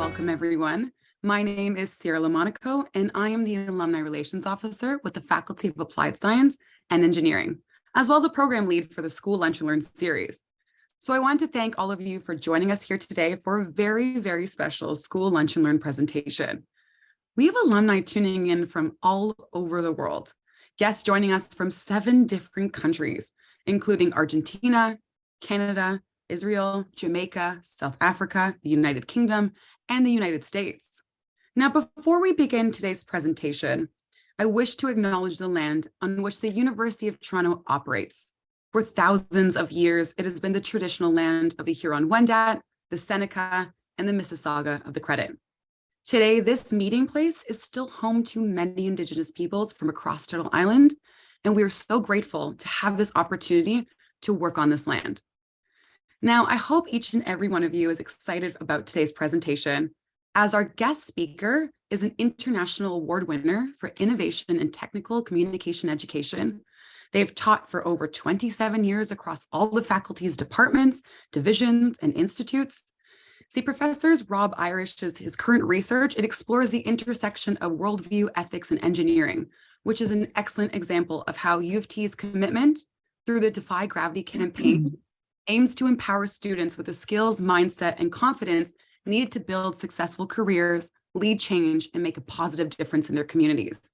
welcome everyone. My name is Sierra Lamonaco, and I am the Alumni Relations Officer with the Faculty of Applied Science and Engineering, as well as the program lead for the School Lunch and Learn series. So I want to thank all of you for joining us here today for a very, very special School Lunch and Learn presentation. We have alumni tuning in from all over the world, guests joining us from 7 different countries, including Argentina, Canada, Israel, Jamaica, South Africa, the United Kingdom, and the United States. Now, before we begin today's presentation, I wish to acknowledge the land on which the University of Toronto operates. For thousands of years, it has been the traditional land of the Huron-Wendat, the Seneca, and the Mississauga of the Credit. Today, this meeting place is still home to many Indigenous peoples from across Turtle Island, and we are so grateful to have this opportunity to work on this land. Now, I hope each and every one of you is excited about today's presentation, as our guest speaker is an international award winner for innovation in technical communication education. They've taught for over 27 years across all the faculty's departments, divisions, and institutes. See, Professor Rob Irish's current research, it explores the intersection of worldview, ethics, and engineering, which is an excellent example of how U of T's commitment through the Defy Gravity campaign aims to empower students with the skills, mindset, and confidence needed to build successful careers, lead change, and make a positive difference in their communities.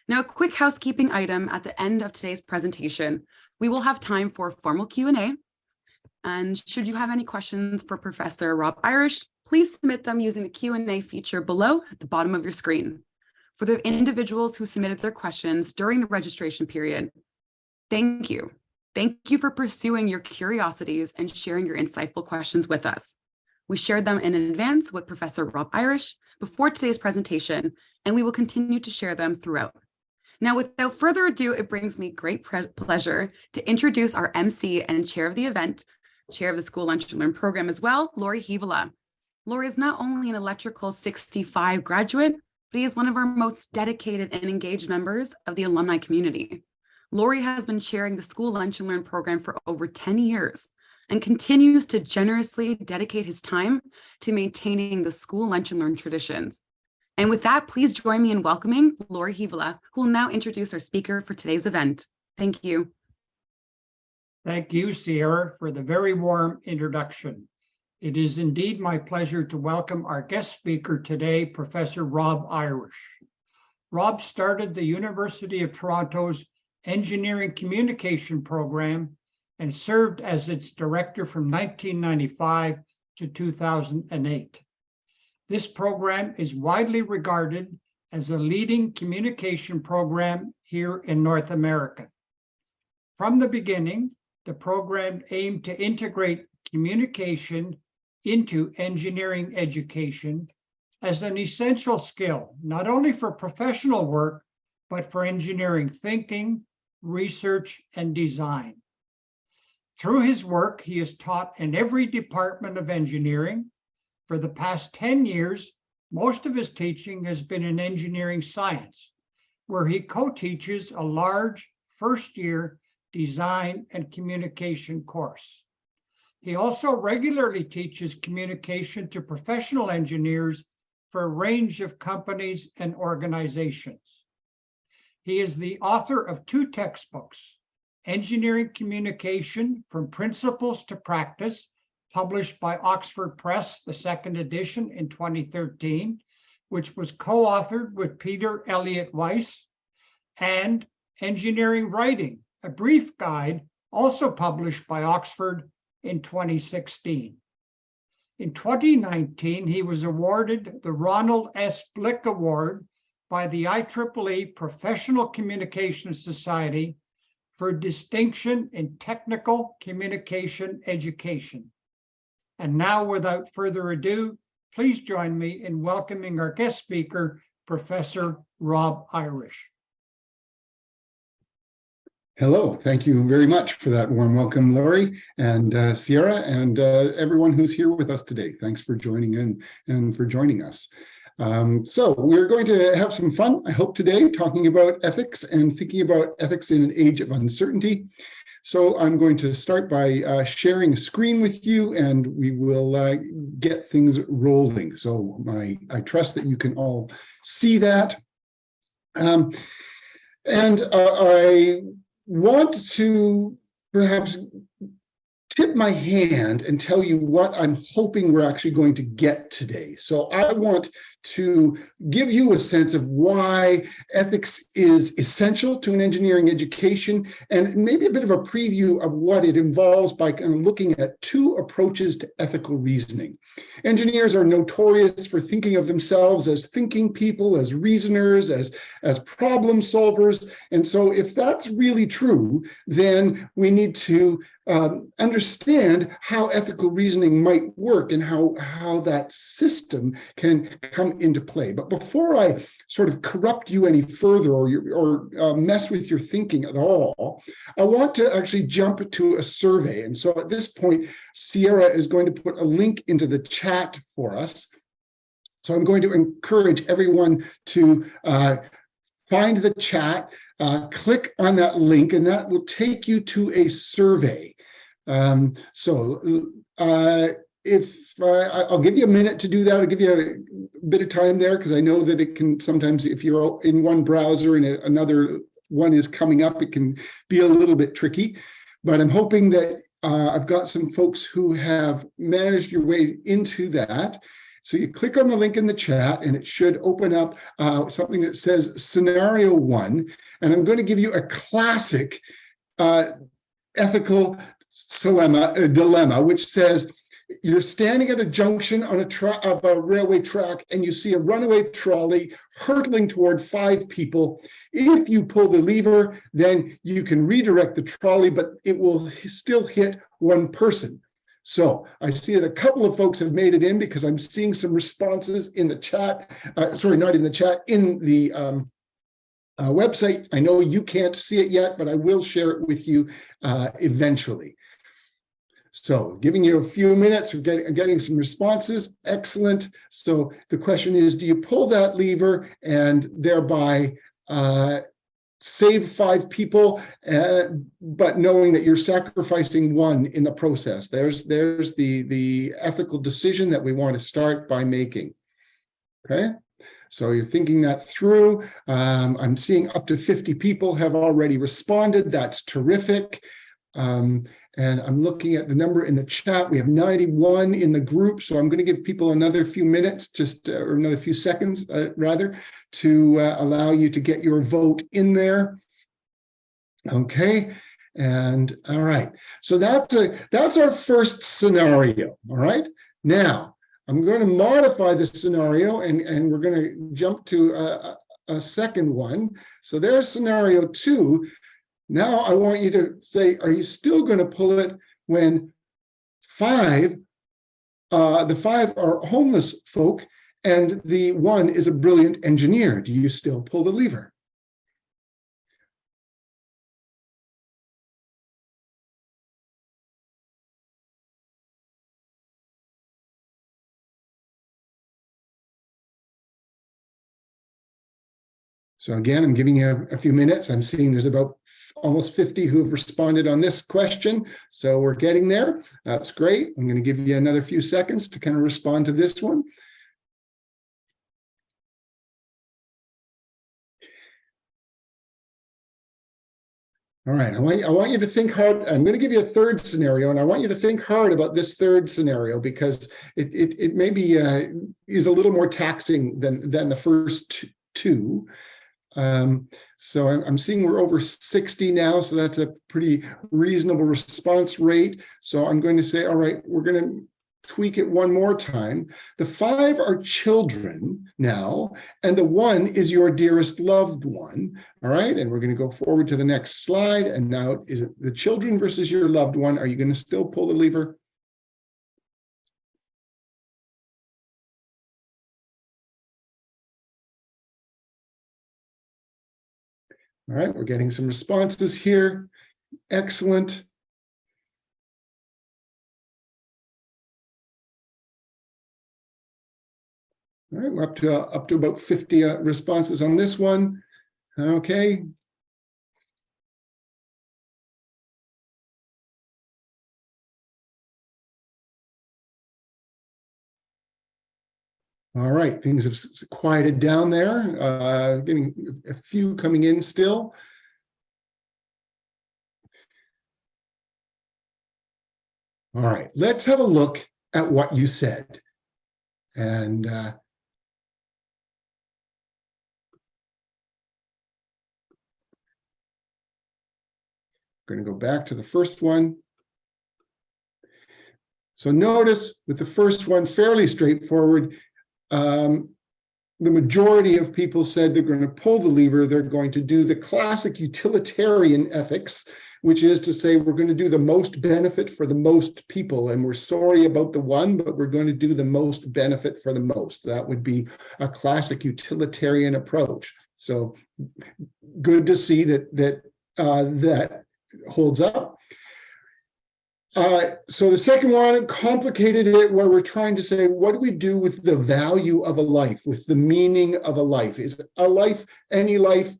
Now, a quick housekeeping item at the end of today's presentation, we will have time for formal Q&A. And should you have any questions for Professor Rob Irish, please submit them using the Q&A feature below at the bottom of your screen. For the individuals who submitted their questions during the registration period, thank you. Thank you for pursuing your curiosities and sharing your insightful questions with us. We shared them in advance with Professor Rob Irish before today's presentation, and we will continue to share them throughout. Now, without further ado, it brings me great pleasure to introduce our MC and chair of the event, chair of the School Lunch and Learn program as well, Laurie Hevola. Laurie is not only an Electrical 65 graduate, but he is one of our most dedicated and engaged members of the alumni community. Laurie has been chairing the School Lunch and Learn program for over 10 years and continues to generously dedicate his time to maintaining the School Lunch and Learn traditions. And with that, please join me in welcoming Laurie Hevola, who will now introduce our speaker for today's event. Thank you. Thank you, Sierra, for the very warm introduction. It is indeed my pleasure to welcome our guest speaker today, Professor Rob Irish. Rob started the University of Toronto's Engineering Communication program and served as its director from 1995 to 2008. This program is widely regarded as a leading communication program here in North America. From the beginning, the program aimed to integrate communication into engineering education as an essential skill, not only for professional work, but for engineering thinking, research, and design. Through his work, he has taught in every department of engineering. For the past 10 years, most of his teaching has been in engineering science, where he co-teaches a large first-year design and communication course. He also regularly teaches communication to professional engineers for a range of companies and organizations. He is the author of 2 textbooks, Engineering Communication from Principles to Practice, published by Oxford Press, the 2nd edition in 2013, which was co-authored with Peter Elliott Weiss, and Engineering Writing, a brief guide, also published by Oxford in 2016. In 2019, he was awarded the Ronald S. Blick Award by the IEEE Professional Communication Society for distinction in technical communication education. And now, without further ado, please join me in welcoming our guest speaker, Professor Rob Irish. Hello, thank you very much for that warm welcome, Laurie and Sierra, and everyone who's here with us today. Thanks for joining in and for joining us. So we're going to have some fun, I hope, today, talking about ethics and thinking about ethics in an age of uncertainty. So I'm going to start by sharing a screen with you, and we will get things rolling. So I trust that you can all see that. And I want to perhaps tip my hand and tell you what I'm hoping we're actually going to get today. So I want to give you a sense of why ethics is essential to an engineering education, and maybe a bit of a preview of what it involves by kind of looking at two approaches to ethical reasoning. Engineers are notorious for thinking of themselves as thinking people, as reasoners, as problem solvers. And so if that's really true, then we need to understand how ethical reasoning might work and how that system can come into play. But before I sort of corrupt you any further or mess with your thinking at all, I want to actually jump to a survey. And so at this point, Sierra is going to put a link into the chat for us. So I'm going to encourage everyone to find the chat, click on that link, and that will take you to a survey. I'll give you a minute to do that. I'll give you a bit of time there, because I know that it can sometimes, if you're in one browser and another one is coming up, it can be a little bit tricky. But I'm hoping that I've got some folks who have managed your way into that. So you click on the link in the chat, and it should open up something that says Scenario 1. And I'm going to give you a classic ethical dilemma, which says you're standing at a junction on a railway track, and you see a runaway trolley hurtling toward 5 people. If you pull the lever, then you can redirect the trolley, but it will still hit 1 person. So I see that a couple of folks have made it in, because I'm seeing some responses in the chat. Sorry, not in the chat, in the website. I know you can't see it yet, but I will share it with you eventually. So giving you a few minutes, we're getting some responses. Excellent. So the question is, do you pull that lever and thereby save 5 people, but knowing that you're sacrificing 1 in the process? There's the ethical decision that we want to start by making. Okay. So you're thinking that through. I'm seeing up to 50 people have already responded. That's terrific. And I'm looking at the number in the chat. We have 91 in the group. So I'm going to give people another few minutes, or another few seconds, rather, to allow you to get your vote in there. Okay. And all right. So that's our first scenario. All right. Now, I'm going to modify the scenario, and we're going to jump to a second one. So there's scenario 2. Now I want you to say, are you still going to pull it when the 5 are homeless folk and the 1 is a brilliant engineer? Do you still pull the lever? So again, I'm giving you a few minutes. I'm seeing there's about almost 50 who have responded on this question. So we're getting there. That's great. I'm going to give you another few seconds to kind of respond to this one. All right, I want you to think hard. I'm going to give you a third scenario, and I want you to think hard about this third scenario, because it maybe is a little more taxing than the first 2. So I'm seeing we're over 60 now, so that's a pretty reasonable response rate. So I'm going to say, all right, we're going to tweak it one more time. The 5 are children now, and the 1 is your dearest loved one. All right, and we're going to go forward to the next slide. And now, is it the children versus your loved one? Are you going to still pull the lever? All right, we're getting some responses here. Excellent. All right, we're up to about 50 responses on this one. Okay. All right, things have quieted down there. Getting a few coming in still. All right, let's have a look at what you said. And we're going to go back to the first one. So notice with the first one, fairly straightforward. The majority of people said they're going to pull the lever. They're going to do the classic utilitarian ethics, which is to say we're going to do the most benefit for the most people. And we're sorry about the one, but we're going to do the most benefit for the most. That would be a classic utilitarian approach. So good to see that holds up. So the second one complicated it, where we're trying to say, what do we do with the value of a life, with the meaning of a life? Is a life, any life,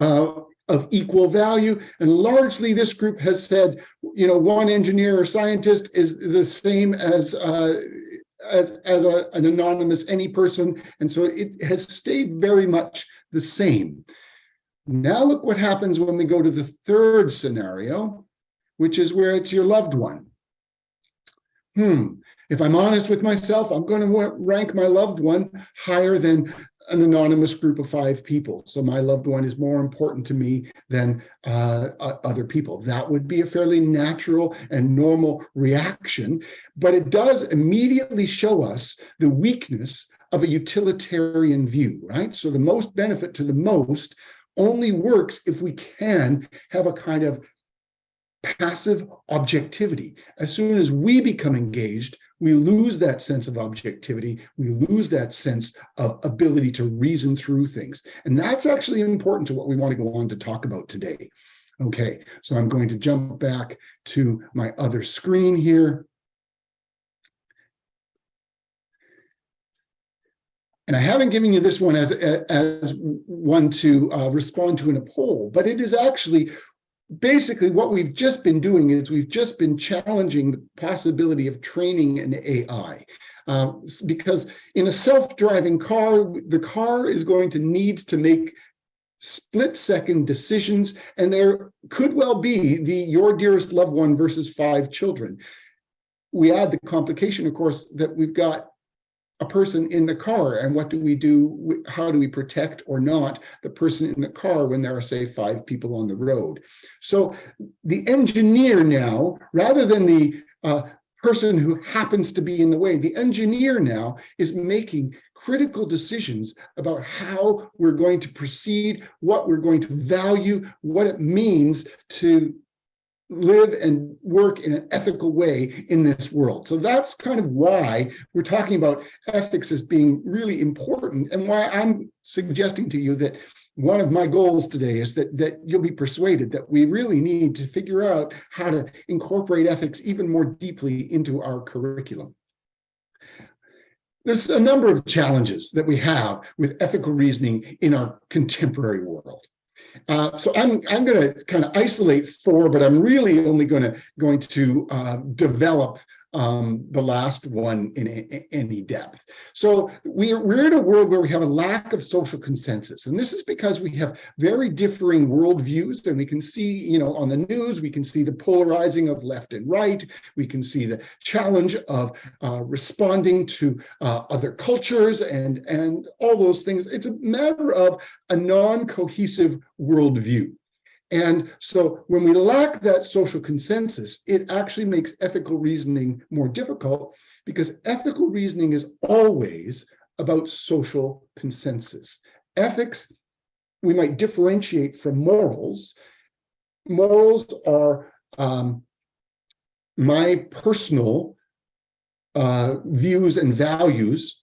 of equal value? And largely this group has said, you know, one engineer or scientist is the same as an anonymous any person. And so it has stayed very much the same. Now look what happens when we go to the third scenario, which is where it's your loved one. If I'm honest with myself, I'm going to rank my loved one higher than an anonymous group of 5 people. So my loved one is more important to me than other people. That would be a fairly natural and normal reaction, but it does immediately show us the weakness of a utilitarian view, right? So the most benefit to the most only works if we can have a kind of passive objectivity. As soon as we become engaged, we lose that sense of objectivity. We lose that sense of ability to reason through things. And that's actually important to what we want to go on to talk about today. Okay, so I'm going to jump back to my other screen here. And I haven't given you this one as one to respond to in a poll, but it is actually basically what we've just been doing is we've just been challenging the possibility of training an AI. Because in a self-driving car, the car is going to need to make split-second decisions, and there could well be your dearest loved one versus 5 children. We add the complication, of course, that we've got a person in the car, and what do we do? How do we protect or not the person in the car when there are, say, 5 people on the road? So the engineer now, rather than the person who happens to be in the way, the engineer now is making critical decisions about how we're going to proceed, what we're going to value, what it means to live and work in an ethical way in this world. So that's kind of why we're talking about ethics as being really important, and why I'm suggesting to you that one of my goals today is that you'll be persuaded that we really need to figure out how to incorporate ethics even more deeply into our curriculum. There's a number of challenges that we have with ethical reasoning in our contemporary world. So I'm going to kind of isolate 4, but I'm really only going to develop the last one in any depth. So we're in a world where we have a lack of social consensus, and this is because we have very differing worldviews, and we can see, you know, on the news, we can see the polarizing of left and right. We can see the challenge of responding to other cultures and all those things. It's a matter of a non-cohesive worldview. And so when we lack that social consensus, it actually makes ethical reasoning more difficult, because ethical reasoning is always about social consensus. Ethics, we might differentiate from morals. Morals are my personal views and values.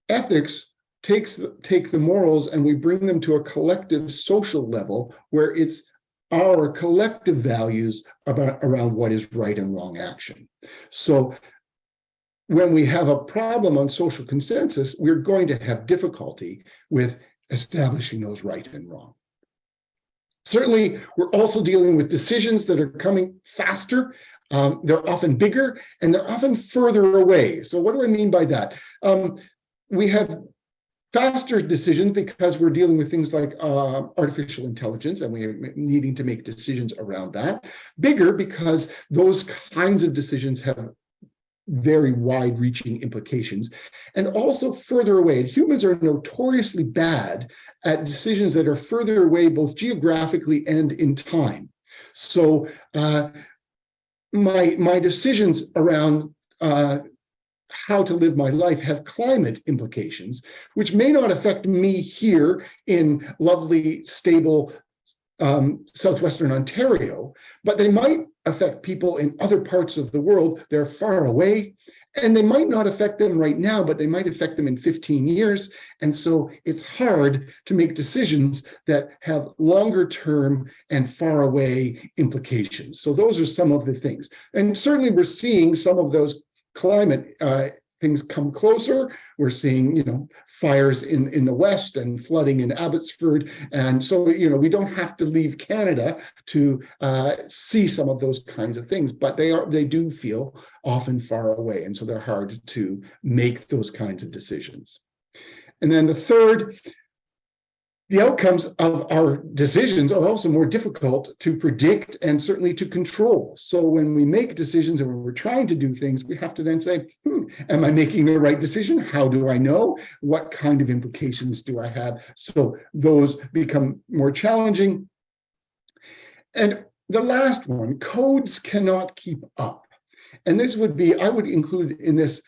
Ethics take the morals and we bring them to a collective social level where it's our collective values around what is right and wrong action. So when we have a problem on social consensus, we're going to have difficulty with establishing those right and wrong. Certainly, we're also dealing with decisions that are coming faster. They're often bigger and they're often further away. So what do I mean by that? we have faster decisions because we're dealing with things like artificial intelligence, and we're needing to make decisions around that. Bigger because those kinds of decisions have very wide-reaching implications, and also further away. And humans are notoriously bad at decisions that are further away, both geographically and in time. So my decisions around how to live my life have climate implications, which may not affect me here in lovely, stable southwestern Ontario, but they might affect people in other parts of the world. They're far away, and they might not affect them right now, but they might affect them in 15 years. And so it's hard to make decisions that have longer term and far away implications. So those are some of the things. And certainly we're seeing some of those climate things come closer. We're seeing, fires in the West and flooding in Abbotsford. And so, we don't have to leave Canada to see some of those kinds of things, but they do feel often far away. And so they're hard to make those kinds of decisions. And then the third, the outcomes of our decisions are also more difficult to predict and certainly to control. So when we make decisions and when we're trying to do things, we have to then say, am I making the right decision? How do I know? What kind of implications do I have? So those become more challenging. And the last one, codes cannot keep up. And this would be, I would include in this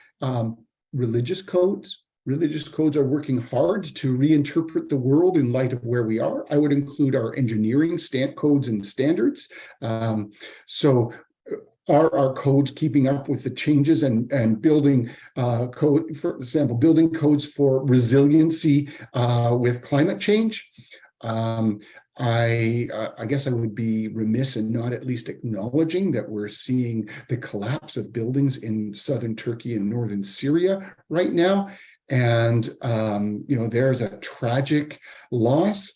religious codes. Religious codes are working hard to reinterpret the world in light of where we are. I would include our engineering codes and standards. So are our codes keeping up with the changes and building code, for example, building codes for resiliency with climate change? I guess I would be remiss in not at least acknowledging that we're seeing the collapse of buildings in southern Turkey and northern Syria right now. And, there's a tragic loss.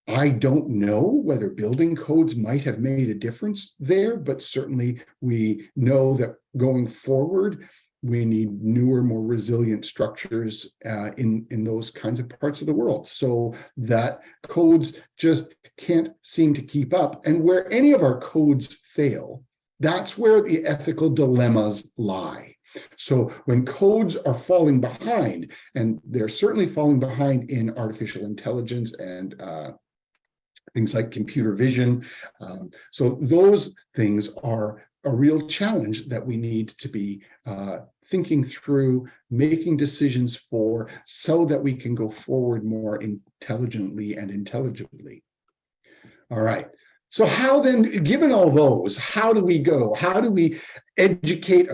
I don't know whether building codes might have made a difference there, but certainly we know that going forward, we need newer, more resilient structures in those kinds of parts of the world. So that codes just can't seem to keep up. And where any of our codes fail, that's where the ethical dilemmas lie. So when codes are falling behind, and they're certainly falling behind in artificial intelligence and things like computer vision, so those things are a real challenge that we need to be thinking through, making decisions for, so that we can go forward more intelligently and intelligibly. All right. So how then, given all those, how do we go? How do we educate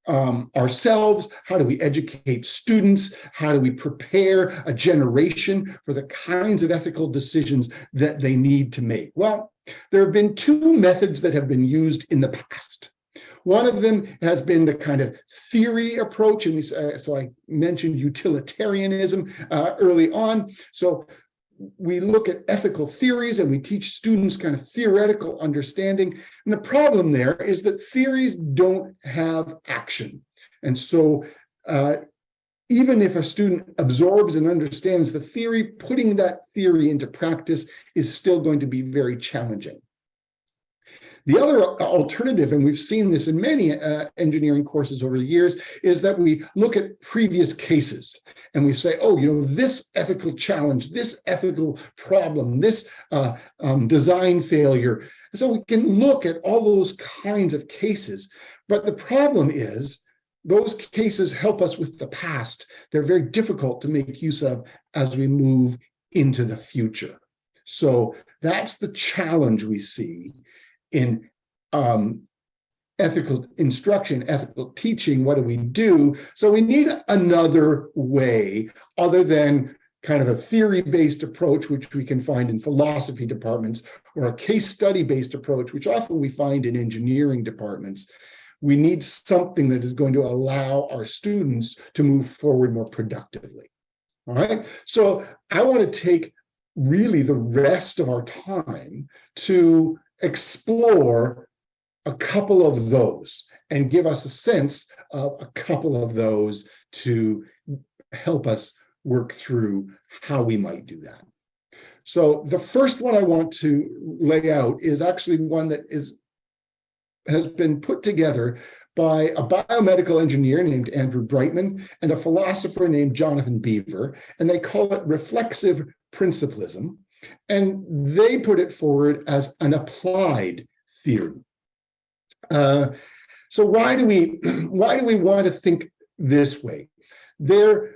ourselves? How do we educate students? How do we prepare a generation for the kinds of ethical decisions that they need to make? Well, there have been two methods that have been used in the past. One of them has been the kind of theory approach, and so I mentioned utilitarianism early on. So we look at ethical theories and we teach students kind of theoretical understanding. And the problem there is that theories don't have action. And so even if a student absorbs and understands the theory, putting that theory into practice is still going to be very challenging. The other alternative, and we've seen this in many engineering courses over the years, is that we look at previous cases and we say, oh, this ethical challenge, this ethical problem, this design failure. So we can look at all those kinds of cases. But the problem is those cases help us with the past. They're very difficult to make use of as we move into the future. So that's the challenge we see in ethical instruction, ethical teaching. What do we do? So we need another way other than kind of a theory-based approach, which we can find in philosophy departments, or a case study-based approach, which often we find in engineering departments. We need something that is going to allow our students to move forward more productively. All right. So I want to take really the rest of our time to explore a couple of those and give us a sense of a couple of those to help us work through how we might do that. So the first one I want to lay out is actually one that has been put together by a biomedical engineer named Andrew Brightman and a philosopher named Jonathan Beaver, and they call it reflexive principalism, and they put it forward as an applied theory. So why do we want to think this way? Their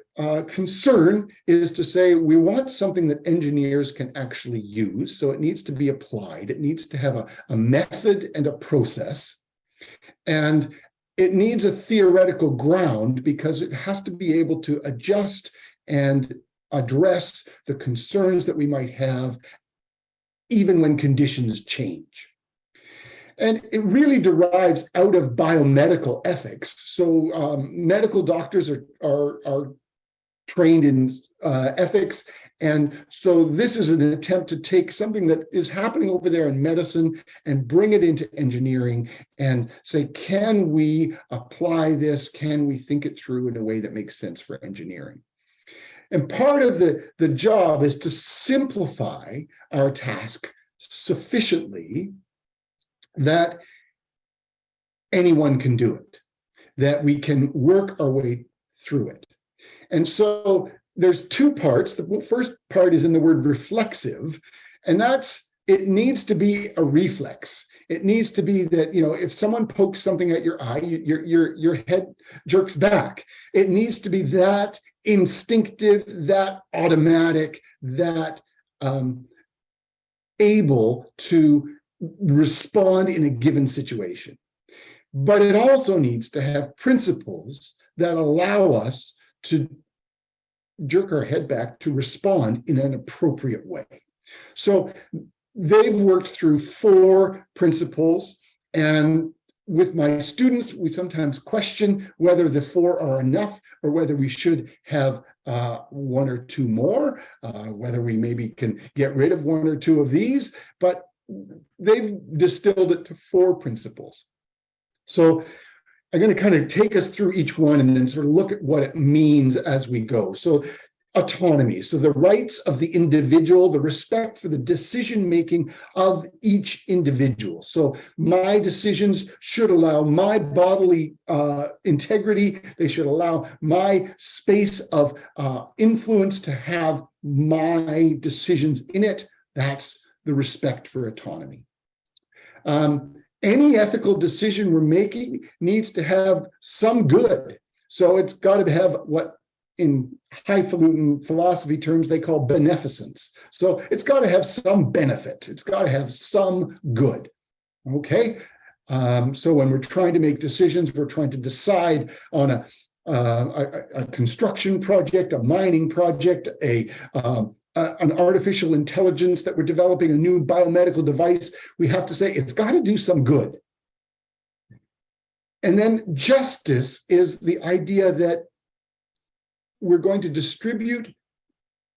concern is to say we want something that engineers can actually use, so it needs to be applied. It needs to have a method and a process, and it needs a theoretical ground because it has to be able to adjust and address the concerns that we might have even when conditions change. And it really derives out of biomedical ethics. So medical doctors are trained in ethics. And so this is an attempt to take something that is happening over there in medicine and bring it into engineering and say, can we apply this? Can we think it through in a way that makes sense for engineering? And part of the job is to simplify our task sufficiently that anyone can do it, that we can work our way through it. And so there's two parts. The first part is in the word reflexive, and that's, it needs to be a reflex. It needs to be that, you know, if someone pokes something at your eye, your head jerks back. It needs to be that instinctive, that automatic, that able to respond in a given situation. But it also needs to have principles that allow us to jerk our head back to respond in an appropriate way. So they've worked through 4 principles, and with my students, we sometimes question whether the 4 are enough or whether we should have 1 or 2 more, whether we maybe can get rid of 1 or 2 of these, but they've distilled it to 4 principles. So I'm going to kind of take us through each one and then sort of look at what it means as we go. So autonomy, so the rights of the individual, the respect for the decision-making of each individual. So my decisions should allow my bodily integrity. They should allow my space of influence to have my decisions in it. That's the respect for autonomy. Any ethical decision we're making needs to have some good. So it's got to have what in highfalutin philosophy terms they call beneficence. So it's got to have some benefit. It's got to have some good. Okay. So when we're trying to make decisions, we're trying to decide on a construction project, a mining project, an artificial intelligence that we're developing, a new biomedical device, we have to say it's got to do some good. And then justice is the idea that we're going to distribute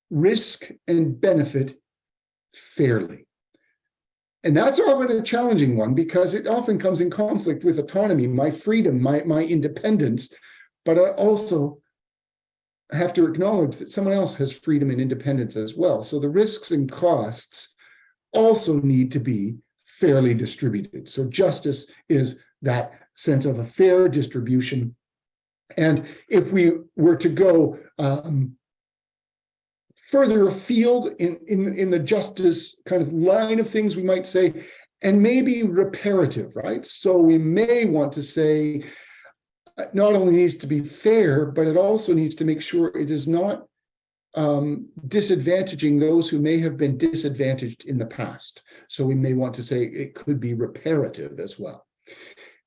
risk and benefit fairly. And that's often a challenging one because it often comes in conflict with autonomy, my freedom, my independence, but I also have to acknowledge that someone else has freedom and independence as well. So the risks and costs also need to be fairly distributed. So justice is that sense of a fair distribution. And if we were to go further afield in the justice kind of line of things, we might say, and maybe reparative, right? So we may want to say, not only needs to be fair, but it also needs to make sure it is not disadvantaging those who may have been disadvantaged in the past. So we may want to say it could be reparative as well.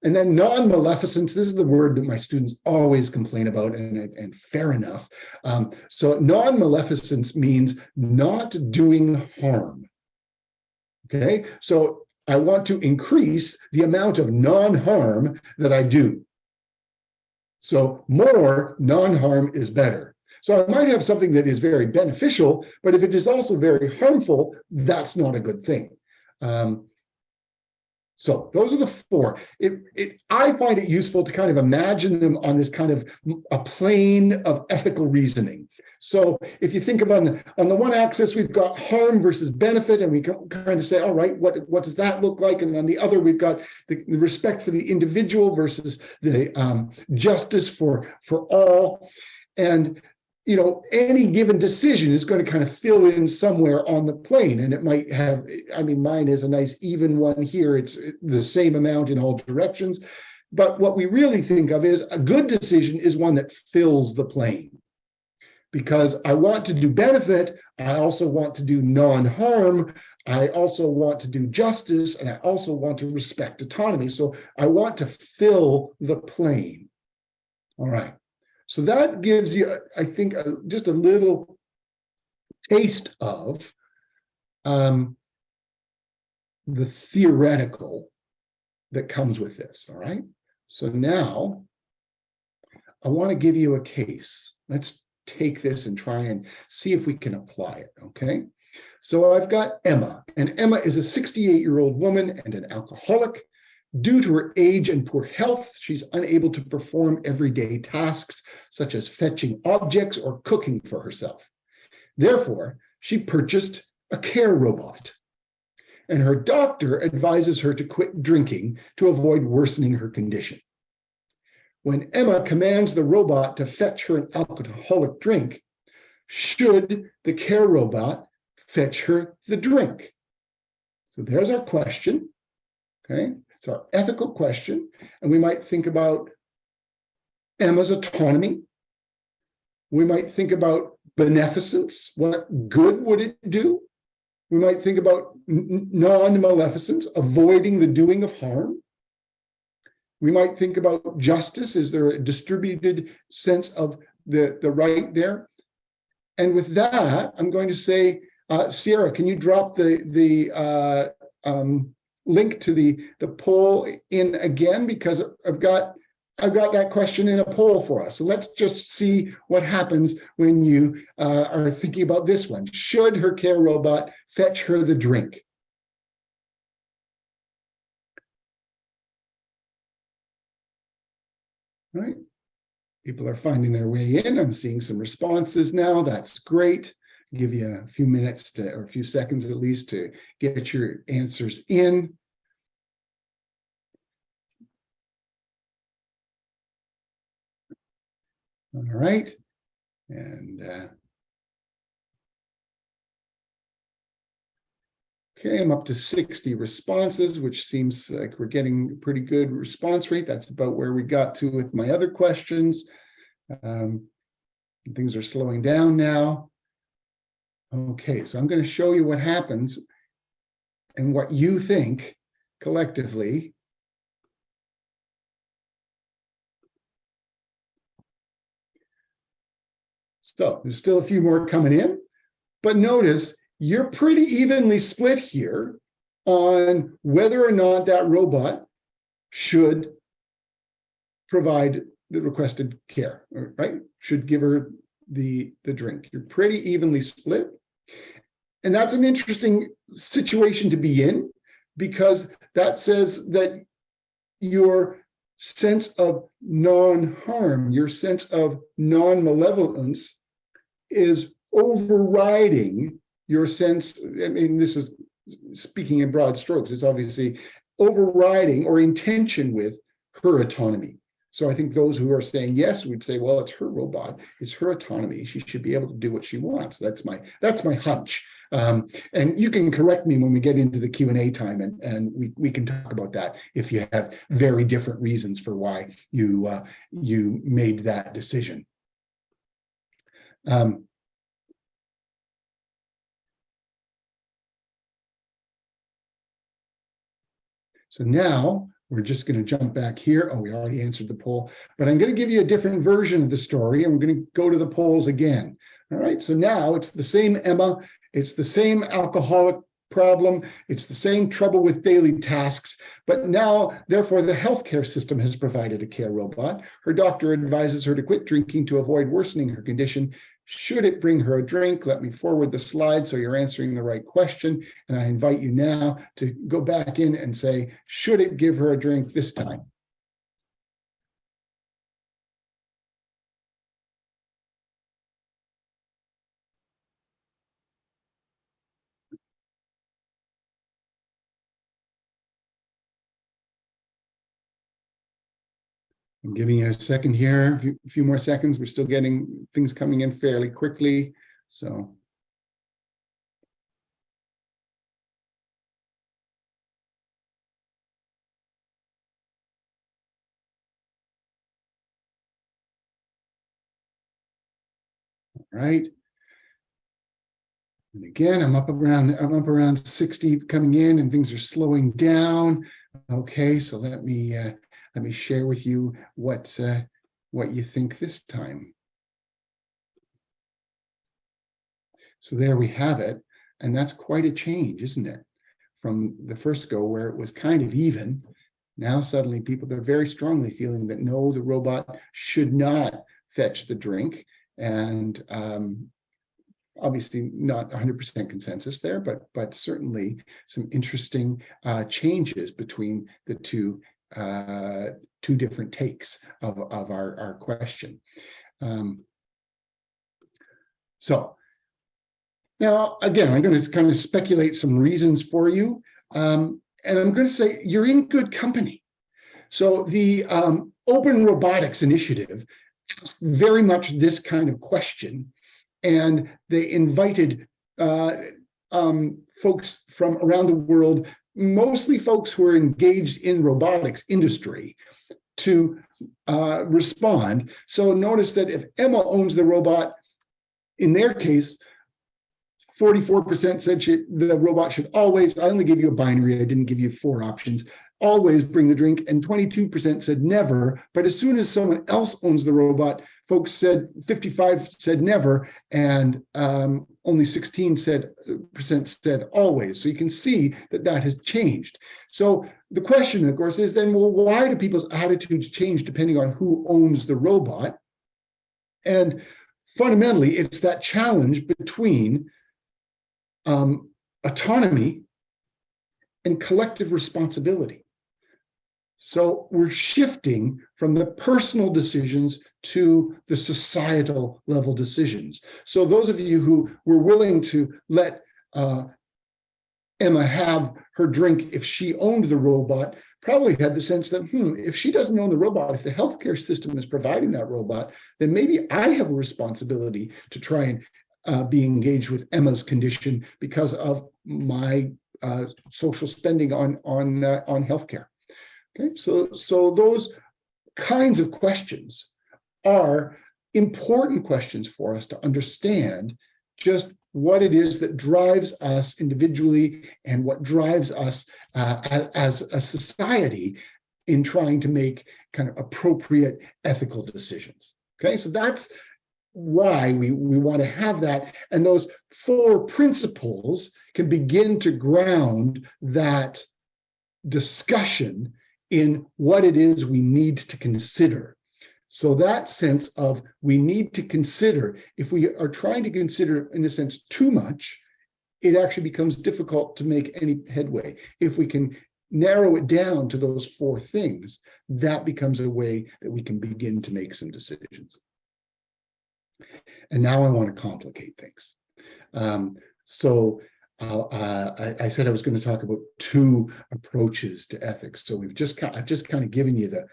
And then non-maleficence, this is the word that my students always complain about, and fair enough. So non-maleficence means not doing harm. Okay, so I want to increase the amount of non-harm that I do. So more non-harm is better. So I might have something that is very beneficial, but if it is also very harmful, that's not a good thing. So those are the four. I find it useful to kind of imagine them on this kind of a plane of ethical reasoning. So if you think of on the one axis, we've got harm versus benefit, and we can kind of say, all right, what does that look like? And on the other, we've got the respect for the individual versus the justice for all. And any given decision is going to kind of fill in somewhere on the plane, and it might have, mine is a nice even one here. It's the same amount in all directions. But what we really think of is a good decision is one that fills the plane. Because I want to do benefit, I also want to do non-harm, I also want to do justice, and I also want to respect autonomy. So I want to fill the plane. All right. So that gives you, I think, just a little taste of the theoretical that comes with this, all right? So now I want to give you a case. Let's take this and try and see if we can apply it, okay? So I've got Emma, and Emma is a 68-year-old woman and an alcoholic. Due to her age and poor health, she's unable to perform everyday tasks such as fetching objects or cooking for herself. Therefore, she purchased a care robot, and her doctor advises her to quit drinking to avoid worsening her condition. When Emma commands the robot to fetch her an alcoholic drink, should the care robot fetch her the drink? So there's our question, okay? It's our ethical question, and we might think about Emma's autonomy. We might think about beneficence. What good would it do? We might think about non-maleficence, avoiding the doing of harm. We might think about justice. Is there a distributed sense of the right there? And with that, I'm going to say, Sierra, can you drop the link to the poll in again, because I've got that question in a poll for us. So let's just see what happens when you are thinking about this one. Should her care robot fetch her the drink? All right. People are finding their way in. I'm seeing some responses now. That's great. Give you a few minutes or a few seconds at least to get your answers in. All right. And okay, I'm up to 60 responses, which seems like we're getting a pretty good response rate. That's about where we got to with my other questions. Things are slowing down now. Okay, so I'm going to show you what happens and what you think collectively. So there's still a few more coming in, but notice you're pretty evenly split here on whether or not that robot should provide the requested care, right? Should give her the drink. You're pretty evenly split. And that's an interesting situation to be in, because that says that your sense of non-harm, your sense of non-malevolence is overriding your sense. I mean, this is speaking in broad strokes. It's obviously overriding or in tension with her autonomy. So I think those who are saying yes would say, well, it's her robot, it's her autonomy. She should be able to do what she wants. That's my hunch. And you can correct me when we get into the Q&A time, and we can talk about that if you have very different reasons for why you made that decision. So now we're just going to jump back here. Oh, we already answered the poll, but I'm going to give you a different version of the story, and we're going to go to the polls again. All right, so now it's the same Emma, it's the same alcoholic problem, it's the same trouble with daily tasks, but now, therefore, the healthcare system has provided a care robot. Her doctor advises her to quit drinking to avoid worsening her condition. should it bring her a drink? Let me forward the slide so you're answering the right question. And I invite you now to go back in and say, should it give her a drink this time? I'm giving you a second here, a few more seconds. We're still getting things coming in fairly quickly. So. All right. And again, I'm up around 60 coming in, and things are slowing down. Okay, so let me share with you what you think this time. So there we have it, and that's quite a change, isn't it? From the first go where it was kind of even. Now suddenly people are very strongly feeling that no, the robot should not fetch the drink, and obviously not 100% consensus there, but certainly some interesting changes between the two different takes of our question. So now, again, I'm going to kind of speculate some reasons for you. And I'm going to say you're in good company. So the Open Robotics Initiative asked very much this kind of question. And they invited folks from around the world, mostly folks who are engaged in robotics industry, to respond. So notice that if Emma owns the robot, in their case, 44% said the robot should always, I only gave you a binary, I didn't give you 4 options, always bring the drink, and 22% said never. But as soon as someone else owns the robot, folks said 55 said never, and only 16% said always. So you can see that that has changed. So the question, of course, is then, well, why do people's attitudes change depending on who owns the robot? And fundamentally, it's that challenge between autonomy and collective responsibility. So we're shifting from the personal decisions to the societal level decisions. So those of you who were willing to let Emma have her drink if she owned the robot probably had the sense that, if she doesn't own the robot, if the healthcare system is providing that robot, then maybe I have a responsibility to try and be engaged with Emma's condition because of my social spending on healthcare. Okay, so those kinds of questions are important questions for us to understand just what it is that drives us individually and what drives us as a society in trying to make kind of appropriate ethical decisions. Okay, so that's why we want to have that. And those 4 principles can begin to ground that discussion in what it is we need to consider. So that sense of we need to consider, if we are trying to consider, in a sense, too much, it actually becomes difficult to make any headway. If we can narrow it down to those 4 things, that becomes a way that we can begin to make some decisions. And now I want to complicate things. I said I was going to talk about 2 approaches to ethics. So I've just kind of given you the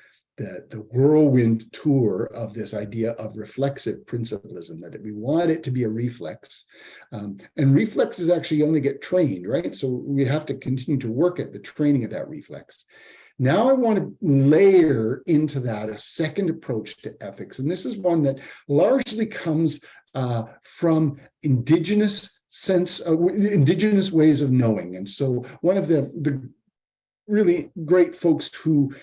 whirlwind tour of this idea of reflexive principalism, that we want it to be a reflex. And reflexes actually only get trained, right? So we have to continue to work at the training of that reflex. Now I want to layer into that a second approach to ethics. And this is one that largely comes from Indigenous ways of knowing. And so one of the really great folks who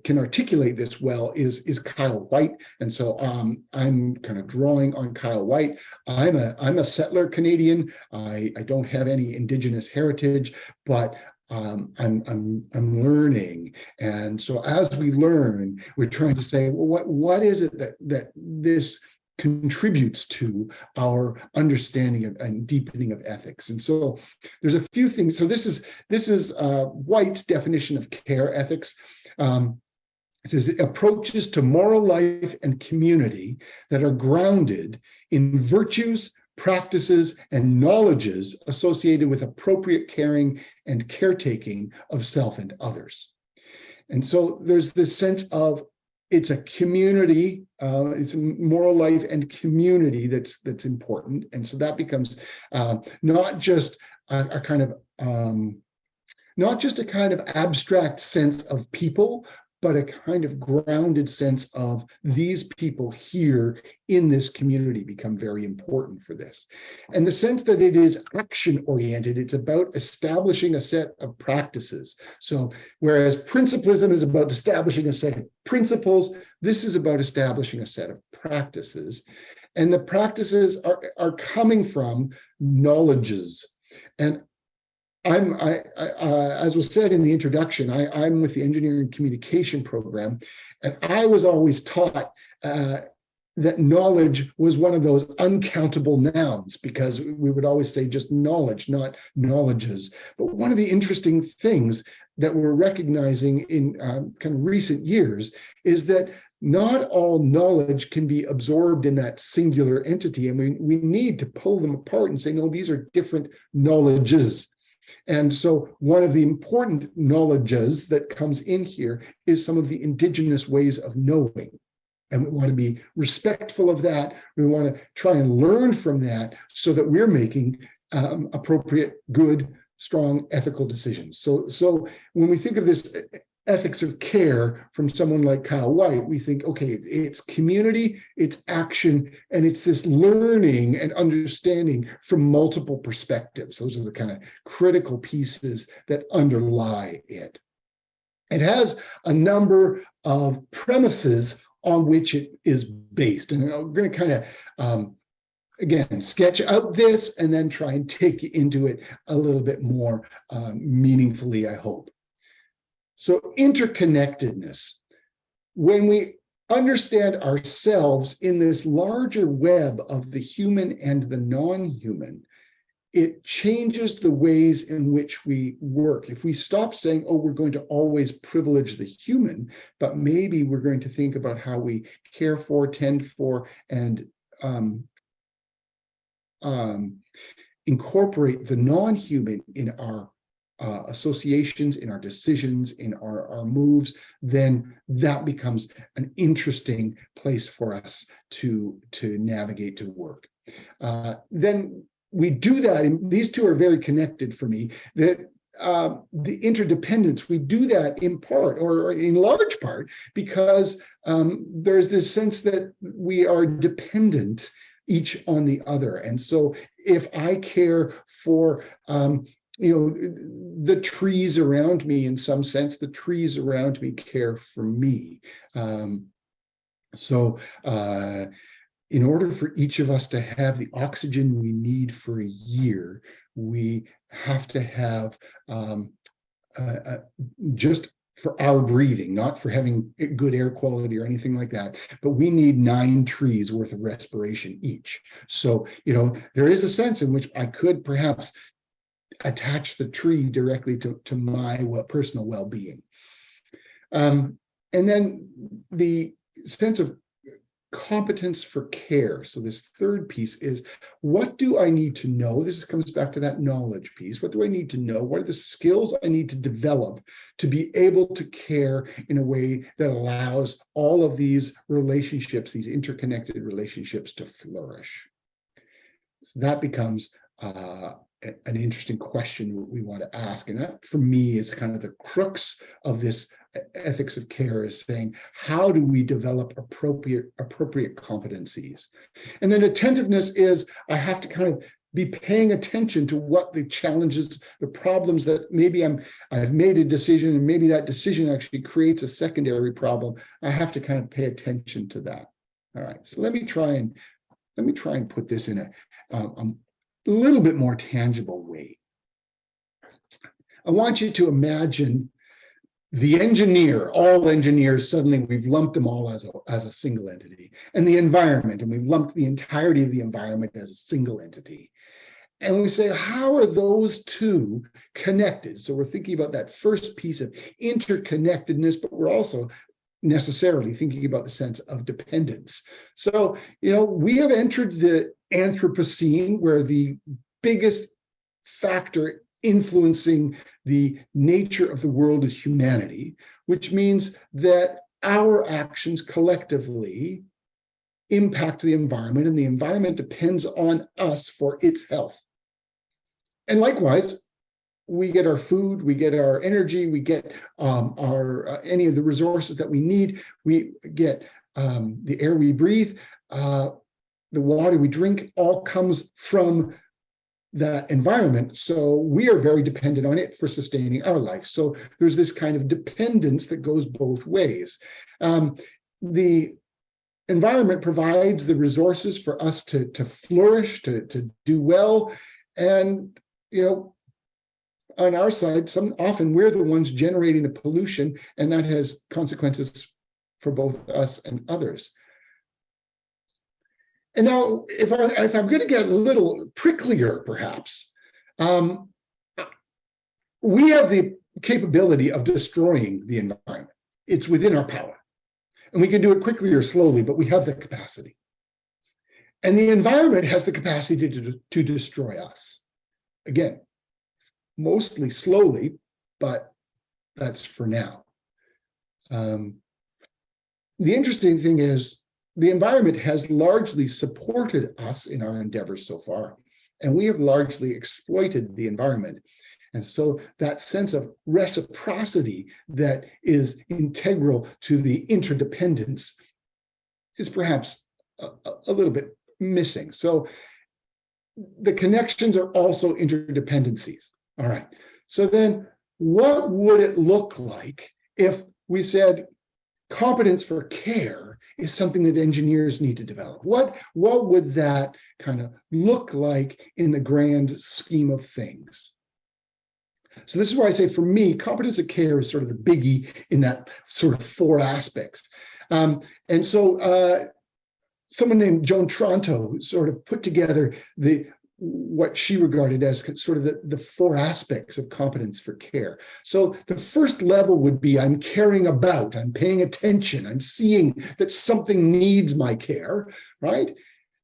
can articulate this well is Kyle White. And so I'm kind of drawing on Kyle White. I'm a settler Canadian. I don't have any Indigenous heritage, but I'm learning. And so as we learn, we're trying to say, well, what is it that this contributes to our understanding of and deepening of ethics. And so there's a few things. So this is White's definition of care ethics. It says approaches to moral life and community that are grounded in virtues, practices, and knowledges associated with appropriate caring and caretaking of self and others. And so there's this sense of it's a community, it's a moral life and community that's important. And so that becomes not just a kind of abstract sense of people, but a kind of grounded sense of these people here in this community become very important for this. And the sense that it is action-oriented, it's about establishing a set of practices. So whereas principalism is about establishing a set of principles, this is about establishing a set of practices. And the practices are coming from knowledges. And as was said in the introduction, I'm with the engineering communication program, and I was always taught that knowledge was one of those uncountable nouns, because we would always say just knowledge, not knowledges. But one of the interesting things that we're recognizing in kind of recent years is that not all knowledge can be absorbed in that singular entity. And we need to pull them apart and say, no, these are different knowledges. And so one of the important knowledges that comes in here is some of the indigenous ways of knowing. And we want to be respectful of that. We want to try and learn from that so that we're making appropriate, good, strong, ethical decisions. So when we think of this ethics of care from someone like Kyle White, we think, okay, it's community, it's action, and it's this learning and understanding from multiple perspectives. Those are the kind of critical pieces that underlie it. It has a number of premises on which it is based. And we're going to kind of, again, sketch out this and then try and take you into it a little bit more meaningfully, I hope. So interconnectedness, when we understand ourselves in this larger web of the human and the non-human, it changes the ways in which we work. If we stop saying, oh, we're going to always privilege the human, but maybe we're going to think about how we care for, tend for, and incorporate the non-human in our associations, in our decisions, in our moves, then that becomes an interesting place for us to navigate, to work. Then we do that, and these two are very connected for me, that the interdependence, we do that in part or in large part because there's this sense that we are dependent each on the other. And so if I care for the trees around me, in some sense, the trees around me care for me. In order for each of us to have the oxygen we need for a year, we have to have just for our breathing, not for having good air quality or anything like that, but we need 9 trees worth of respiration each. So, there is a sense in which I could perhaps attach the tree directly to my personal well-being. And then the sense of competence for care. So this third piece is, what do I need to know? This comes back to that knowledge piece. What do I need to know? What are the skills I need to develop to be able to care in a way that allows all of these relationships, these interconnected relationships, to flourish? So that becomes an interesting question we want to ask. And that, for me, is kind of the crux of this ethics of care, is saying, how do we develop appropriate competencies? And then attentiveness is, I have to kind of be paying attention to what the challenges, the problems that maybe I've made a decision, and maybe that decision actually creates a secondary problem. I have to kind of pay attention to that. All right, so let me try and put this in a little bit more tangible way. I want you to imagine the engineer, all engineers, suddenly we've lumped them all as a single entity, and the environment, and we've lumped the entirety of the environment as a single entity. And we say, how are those two connected? So we're thinking about that first piece of interconnectedness, but we're also necessarily thinking about the sense of dependence. So, we have entered the Anthropocene, where the biggest factor influencing the nature of the world is humanity, which means that our actions collectively impact the environment, and the environment depends on us for its health. And likewise, we get our food, we get our energy, we get our any of the resources that we need. We get the air we breathe, the water we drink, all comes from that environment. So we are very dependent on it for sustaining our life. So there's this kind of dependence that goes both ways. The environment provides the resources for us to flourish, to do well. And, on our side, often we're the ones generating the pollution, and that has consequences for both us and others. And now, if I'm going to get a little pricklier, perhaps, we have the capability of destroying the environment. It's within our power. And we can do it quickly or slowly, but we have the capacity. And the environment has the capacity to destroy us. Again, mostly slowly, but that's for now. The interesting thing is, the environment has largely supported us in our endeavors so far, and we have largely exploited the environment. And so that sense of reciprocity that is integral to the interdependence is perhaps a little bit missing. So the connections are also interdependencies. All right. So then what would it look like if we said competence for care is something that engineers need to develop? What would that kind of look like in the grand scheme of things? So this is why I say, for me, competence of care is sort of the biggie in that sort of four aspects. And so someone named Joan Tronto sort of put together what she regarded as sort of the four aspects of competence for care. So the first level would be, I'm caring about, I'm paying attention, I'm seeing that something needs my care, right?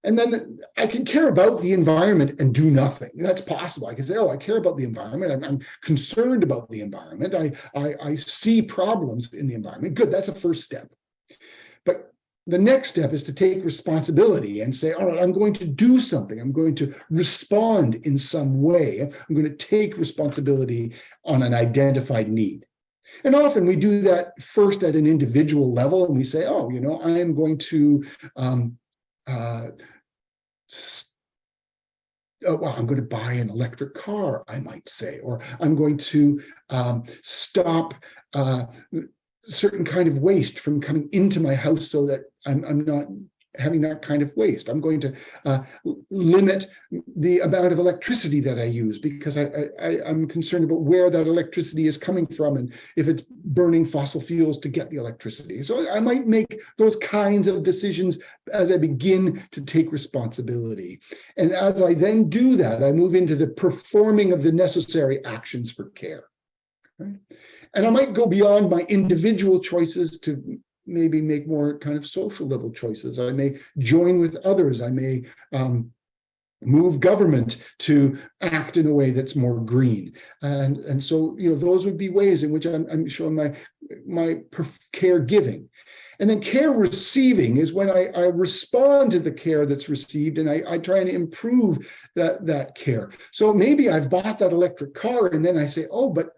And then I can care about the environment and do nothing. That's possible. I can say, oh, I care about the environment. I'm concerned about the environment. I see problems in the environment. Good, that's a first step. But the next step is to take responsibility and say, all right, I'm going to do something. I'm going to respond in some way. I'm going to take responsibility on an identified need. And often we do that first at an individual level, and we say, oh, I am going to I'm going to buy an electric car, I might say, or I'm going to stop certain kind of waste from coming into my house so that I'm not having that kind of waste. I'm going to limit the amount of electricity that I use, because I'm concerned about where that electricity is coming from and if it's burning fossil fuels to get the electricity. So I might make those kinds of decisions as I begin to take responsibility. And as I then do that, I move into the performing of the necessary actions for care. Right? And I might go beyond my individual choices to maybe make more kind of social level choices. I may join with others. I may move government to act in a way that's more green. And so, those would be ways in which I'm showing my care giving. And then care receiving is when I respond to the care that's received, and I try and improve that care. So maybe I've bought that electric car, and then I say, oh, but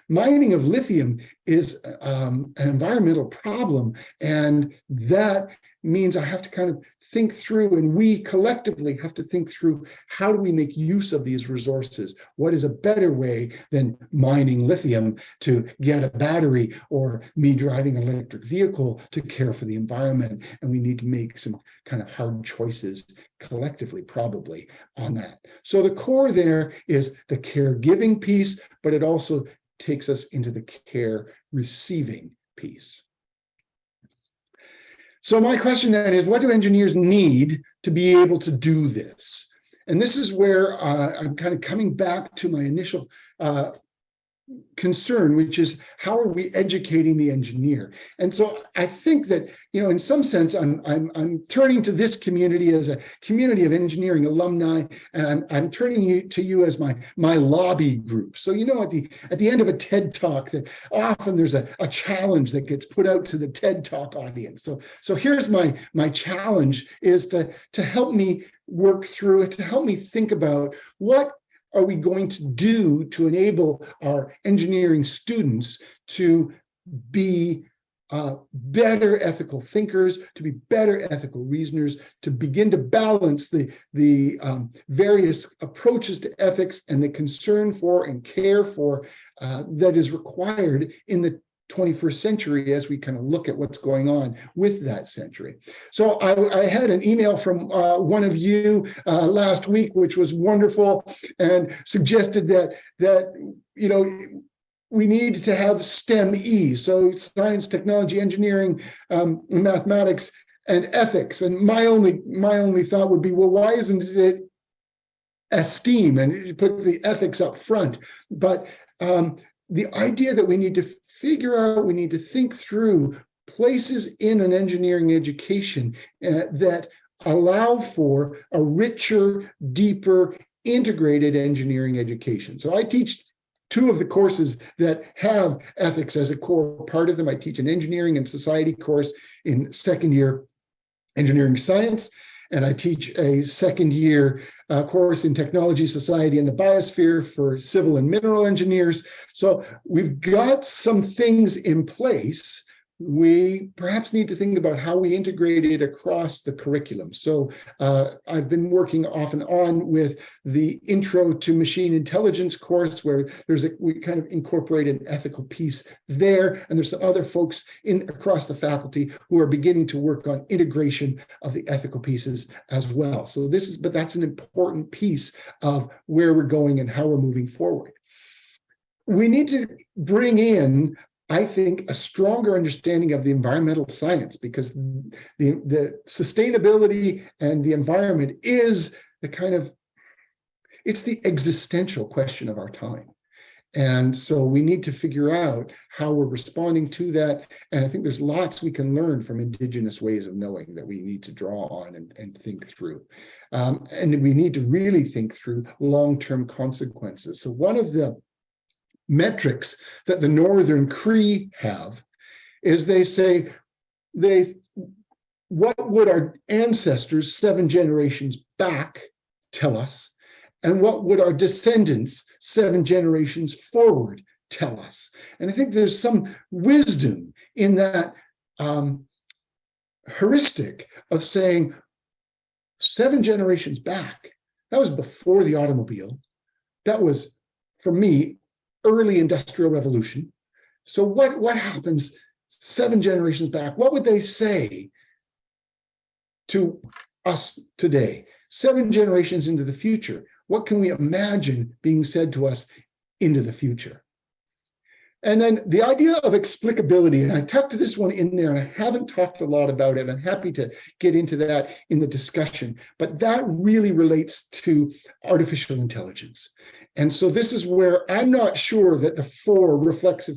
mining of lithium is an environmental problem, and that means I have to kind of think through, and we collectively have to think through, how do we make use of these resources? What is a better way than mining lithium to get a battery, or me driving an electric vehicle to care for the environment? And we need to make some kind of hard choices collectively, probably, on that. So the core there is the caregiving piece, but it also takes us into the care receiving piece. So my question then is, what do engineers need to be able to do this? And this is where I'm kind of coming back to my initial concern, which is how are we educating the engineer? And so I think that, in some sense, I'm turning to this community as a community of engineering alumni, and I'm turning to you as my lobby group. So at the end of a TED Talk, that often there's a challenge that gets put out to the TED Talk audience. So here's my challenge is to help me work through it, to help me think about what are we going to do to enable our engineering students to be better ethical thinkers, to be better ethical reasoners, to begin to balance the various approaches to ethics and the concern for and care for that is required in the 21st century as we kind of look at what's going on with that century. So I had an email from one of you last week, which was wonderful, and suggested that we need to have STEM-E, so science, technology, engineering, mathematics, and ethics. And my only thought would be, well, why isn't it STEAM and you put the ethics up front? But the idea that we need to figure out, we need to think through places in an engineering education that allow for a richer, deeper, integrated engineering education. So I teach two of the courses that have ethics as a core part of them. I teach an engineering and society course in second year engineering science, and I teach a second year course in technology, society, and the biosphere for civil and mineral engineers. So we've got some things in place. We perhaps need to think about how we integrate it across the curriculum. So I've been working off and on with the Intro to Machine Intelligence course, where we kind of incorporate an ethical piece there, and there's some other folks across the faculty who are beginning to work on integration of the ethical pieces as well. So but that's an important piece of where we're going and how we're moving forward. We need to bring in, I think, a stronger understanding of the environmental science, because the sustainability and the environment is it's the existential question of our time. And so we need to figure out how we're responding to that. And I think there's lots we can learn from Indigenous ways of knowing that we need to draw on and think through. And we need to really think through long-term consequences. So one of the metrics that the Northern Cree have is they say, what would our ancestors 7 generations back tell us? And what would our descendants 7 generations forward tell us? And I think there's some wisdom in that heuristic of saying 7 generations back, that was before the automobile. That was, for me, early industrial revolution. So what happens 7 generations back? What would they say to us today? 7 generations into the future, what can we imagine being said to us into the future? And then the idea of explicability, and I tucked this one in there, and I haven't talked a lot about it. I'm happy to get into that in the discussion, but that really relates to artificial intelligence. And so this is where I'm not sure that the 4 reflexive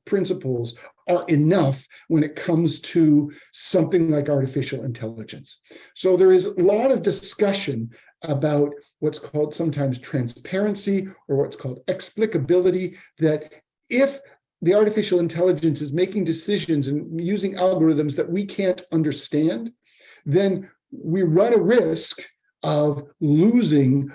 principles are enough when it comes to something like artificial intelligence. So there is a lot of discussion about what's called sometimes transparency, or what's called explicability, that if the artificial intelligence is making decisions and using algorithms that we can't understand, then we run a risk of losing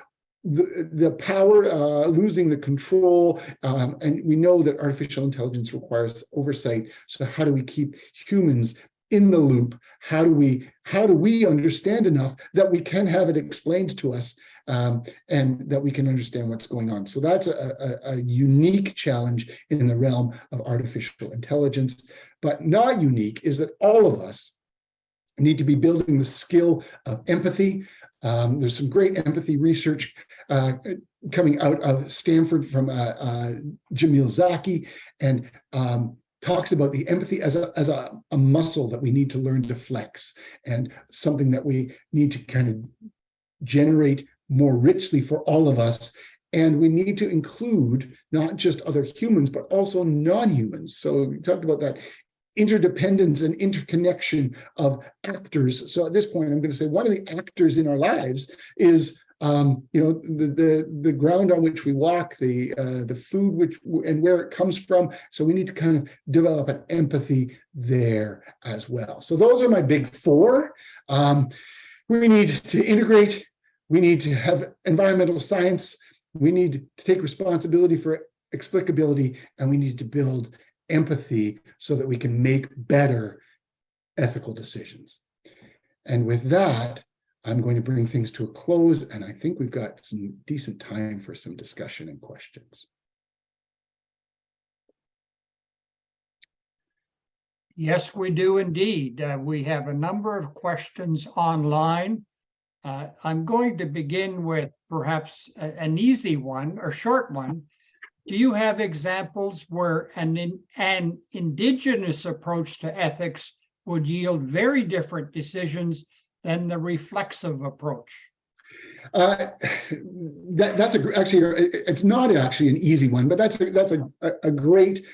the power, losing the control, and we know that artificial intelligence requires oversight. So how do we keep humans in the loop? How do we understand enough that we can have it explained to us, and that we can understand what's going on? So that's a unique challenge in the realm of artificial intelligence. But not unique is that all of us need to be building the skill of empathy. There's some great empathy research coming out of Stanford from Jamil Zaki, and talks about the empathy as a muscle that we need to learn to flex, and something that we need to kind of generate more richly for all of us. And we need to include not just other humans, but also non-humans. So we talked about that interdependence and interconnection of actors. So at this point, I'm going to say one of the actors in our lives is the ground on which we walk, the food and where it comes from. So we need to kind of develop an empathy there as well. So those are my big four. We need to integrate. We need to have environmental science. We need to take responsibility for explicability, and we need to build empathy so that we can make better ethical decisions. And with that, I'm going to bring things to a close, and I think we've got some decent time for some discussion and questions. Yes, we do indeed. We have a number of questions online. I'm going to begin with perhaps an easy one or short one. Do you have examples where an indigenous approach to ethics would yield very different decisions than the reflexive approach? It's not actually an easy one, but that's a great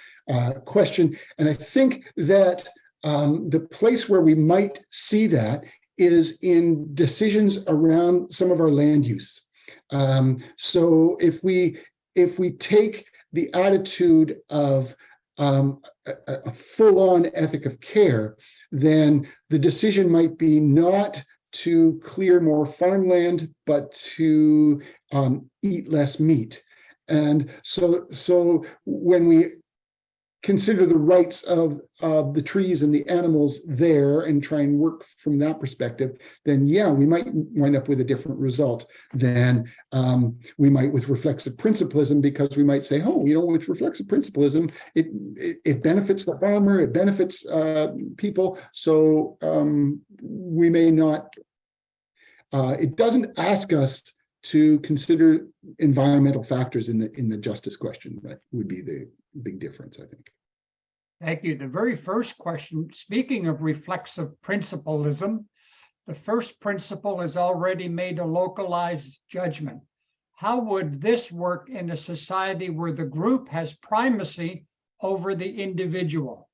question. And I think that the place where we might see that is in decisions around some of our land use. So if we take the attitude of a full-on ethic of care, then the decision might be not to clear more farmland, but to eat less meat. And so when we consider the rights of the trees and the animals there and try and work from that perspective, then yeah, we might wind up with a different result than we might with reflexive principalism, because we might say, oh, with reflexive principalism, it benefits the farmer, it benefits people. So we may not, it doesn't ask us to consider environmental factors in the justice question. That would be the big difference, I think. Thank you. The very first question, speaking of reflexive principalism, the first principle has already made a localized judgment. How would this work in a society where the group has primacy over the individual?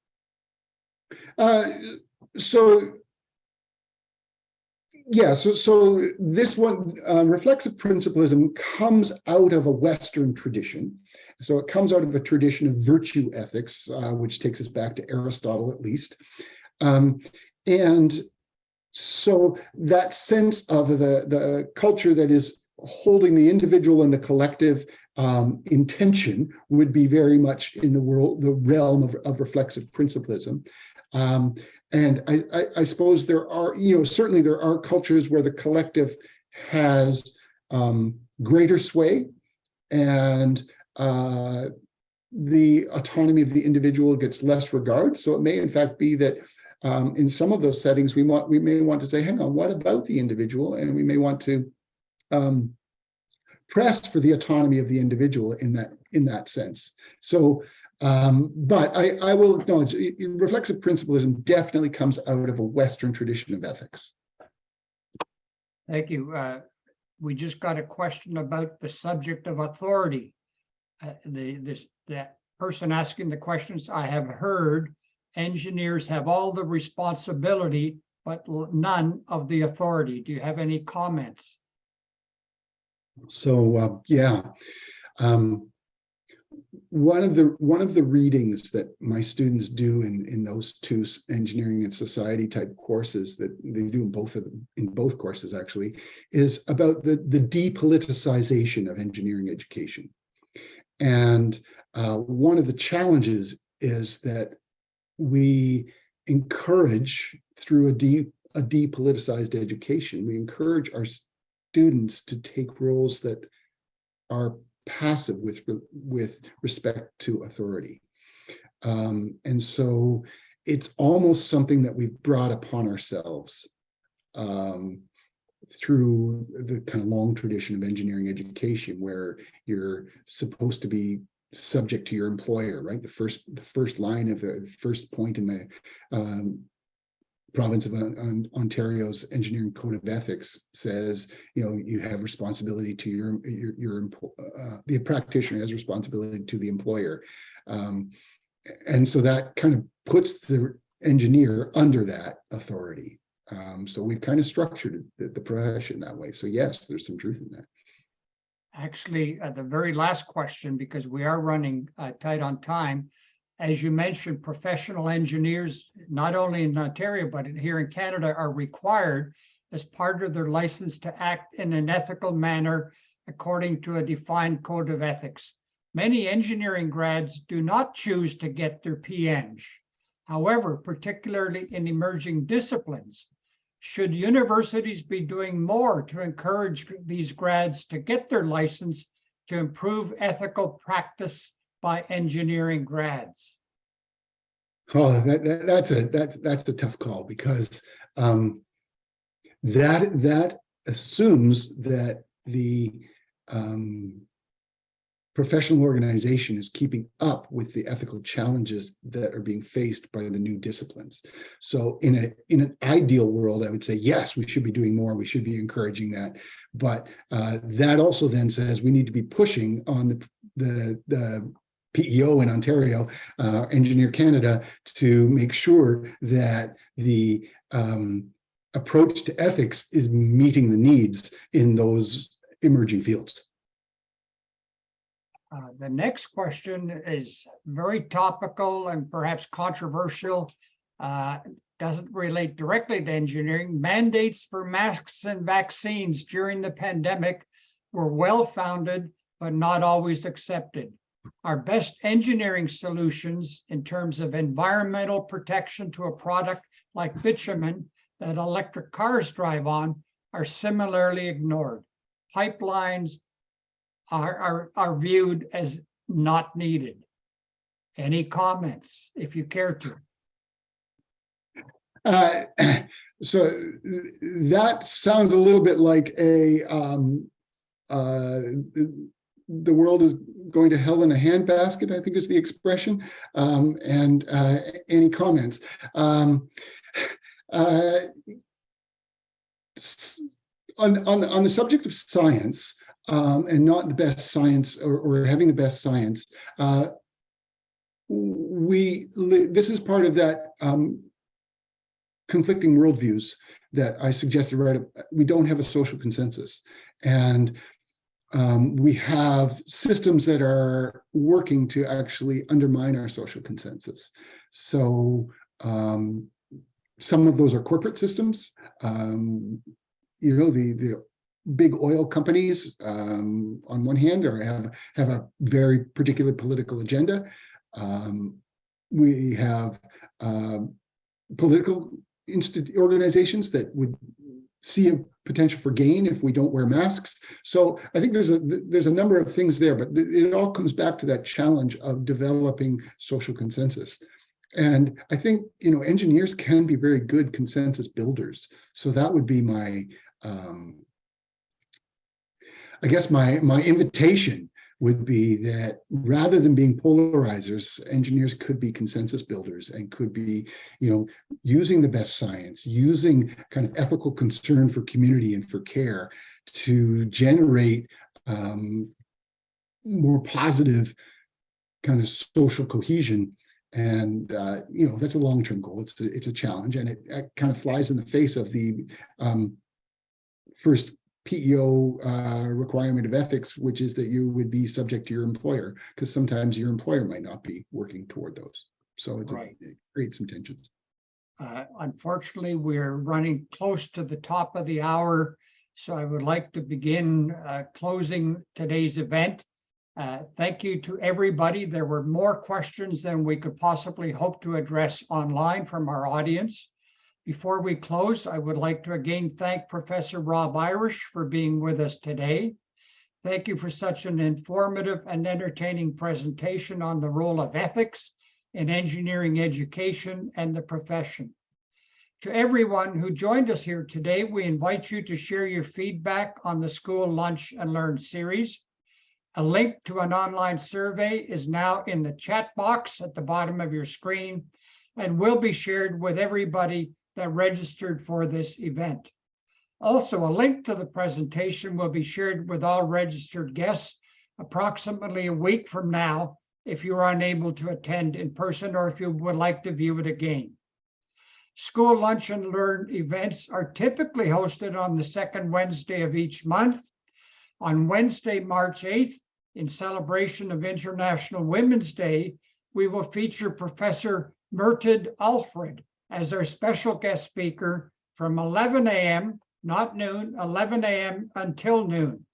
So this one, reflexive principalism comes out of a Western tradition. So it comes out of a tradition of virtue ethics, which takes us back to Aristotle, at least. And so that sense of the culture that is holding the individual and the collective intention would be very much in the realm of reflexive principalism. And I suppose there are, certainly there are cultures where the collective has greater sway, and the autonomy of the individual gets less regard. So it may in fact be that in some of those settings, we may want to say, hang on, what about the individual? And we may want to press for the autonomy of the individual in that sense. So but I will acknowledge reflexive principalism definitely comes out of a Western tradition of ethics. Thank you. We just got a question about the subject of authority. That person asking the questions, I have heard engineers have all the responsibility, but none of the authority. Do you have any comments? So yeah. One of the readings that my students do in those two engineering and society type courses that they do in both courses actually is about the depoliticization of engineering education. And one of the challenges is that we encourage, through a depoliticized education, we encourage our students to take roles that are passive with respect to authority. And so it's almost something that we've brought upon ourselves through the kind of long tradition of engineering education, where you're supposed to be subject to your employer, right? The first line of the first point in the province of Ontario's engineering code of ethics says, you have responsibility to the practitioner has responsibility to the employer, and so that kind of puts the engineer under that authority. So we've kind of structured the profession that way. So yes, there's some truth in that. Actually, the very last question, because we are running tight on time. As you mentioned, professional engineers, not only in Ontario, but here in Canada, are required as part of their license to act in an ethical manner according to a defined code of ethics. Many engineering grads do not choose to get their PEng. However, particularly in emerging disciplines, should universities be doing more to encourage these grads to get their license to improve ethical practice by engineering grads? Oh, that's a tough call, because that assumes that the professional organization is keeping up with the ethical challenges that are being faced by the new disciplines. So in an ideal world, I would say, yes, we should be doing more. We should be encouraging that. But that also then says we need to be pushing on the PEO in Ontario, Engineer Canada, to make sure that the approach to ethics is meeting the needs in those emerging fields. The next question is very topical and perhaps controversial. Doesn't relate directly to engineering. Mandates for masks and vaccines during the pandemic were well-founded, but not always accepted. Our best engineering solutions in terms of environmental protection to a product like bitumen that electric cars drive on are similarly ignored. Pipelines are viewed as not needed. Any comments, if you care to? So that sounds a little bit like the world is going to hell in a handbasket, I think is the expression. Any comments? On the subject of science, and not the best science, or having the best science, this is part of that conflicting worldviews that I suggested, right? We don't have a social consensus, and we have systems that are working to actually undermine our social consensus. So some of those are corporate systems. The big oil companies, on one hand, have a very particular political agenda. We have political organizations that would see a potential for gain if we don't wear masks. So I think there's a number of things there, but it all comes back to that challenge of developing social consensus. And I think, engineers can be very good consensus builders. So that would be my, I guess my invitation would be that rather than being polarizers, engineers could be consensus builders and could be, using the best science, using kind of ethical concern for community and for care to generate more positive kind of social cohesion. And that's a long-term goal. It's a challenge, and it kind of flies in the face of the first PEO requirement of ethics, which is that you would be subject to your employer, because sometimes your employer might not be working toward those. So it creates some tensions. Unfortunately, we're running close to the top of the hour, so I would like to begin closing today's event. Thank you to everybody. There were more questions than we could possibly hope to address online from our audience. Before we close, I would like to again thank Professor Rob Irish for being with us today. Thank you for such an informative and entertaining presentation on the role of ethics in engineering education and the profession. To everyone who joined us here today, we invite you to share your feedback on the School Lunch and Learn series. A link to an online survey is now in the chat box at the bottom of your screen and will be shared with everybody that registered for this event. Also, a link to the presentation will be shared with all registered guests approximately a week from now if you are unable to attend in person or if you would like to view it again. School Lunch and Learn events are typically hosted on the second Wednesday of each month. On Wednesday, March 8th, in celebration of International Women's Day, we will feature Professor Murtad Alfred as our special guest speaker from 11 a.m., not noon, 11 a.m. until noon.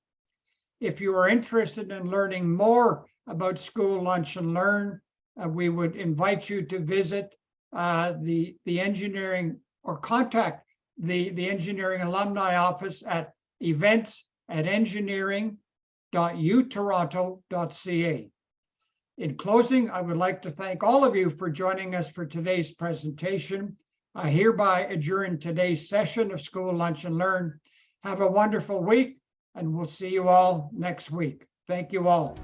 If you are interested in learning more about School Lunch and Learn, we would invite you to visit the engineering or contact the engineering alumni office at events@engineering.utoronto.ca. In closing, I would like to thank all of you for joining us for today's presentation. I hereby adjourn today's session of School Lunch and Learn. Have a wonderful week, and we'll see you all next week. Thank you all.